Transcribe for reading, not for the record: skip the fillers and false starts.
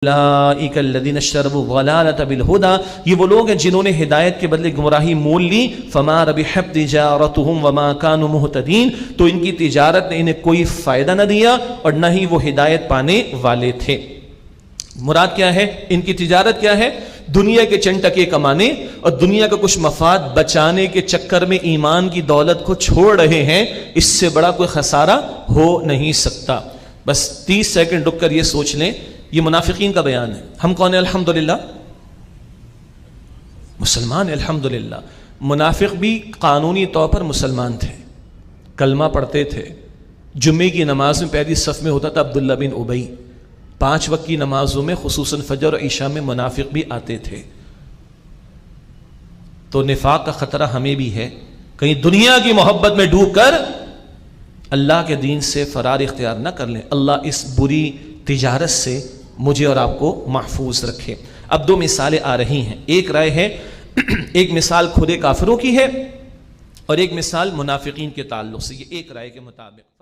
اولئک الذین اشتروا الضلالۃ بالہدی، یہ وہ لوگ ہیں جنہوں نے ہدایت کے بدلے گمراہی مول لی. فما ربحت تجارتهم وما كانوا مهتدین، تو ان کی تجارت نے انہیں کوئی فائدہ نہ دیا اور نہ ہی وہ ہدایت پانے والے تھے. مراد کیا ہے؟ ان کی تجارت کیا ہے؟ دنیا کے چند ٹکے کمانے اور دنیا کا کچھ مفاد بچانے کے چکر میں ایمان کی دولت کو چھوڑ رہے ہیں. اس سے بڑا کوئی خسارہ ہو نہیں سکتا. بس 30 سیکنڈ رک کر یہ سوچ لیں، یہ منافقین کا بیان ہے. ہم کون ہیں؟ الحمدللہ مسلمان. الحمدللہ منافق بھی قانونی طور پر مسلمان تھے، کلمہ پڑھتے تھے، جمعے کی نماز میں پہلی صف میں ہوتا تھا عبداللہ بن ابی. 5 وقت کی نمازوں میں خصوصاً فجر اور عشاء میں منافق بھی آتے تھے. تو نفاق کا خطرہ ہمیں بھی ہے، کہیں دنیا کی محبت میں ڈوب کر اللہ کے دین سے فرار اختیار نہ کر لیں. اللہ اس بری تجارت سے مجھے اور آپ کو محفوظ رکھے. اب 2 مثالیں آ رہی ہیں. ایک رائے ہے، ایک مثال کھلے کافروں کی ہے اور ایک مثال منافقین کے تعلق سے. یہ ایک رائے کے مطابق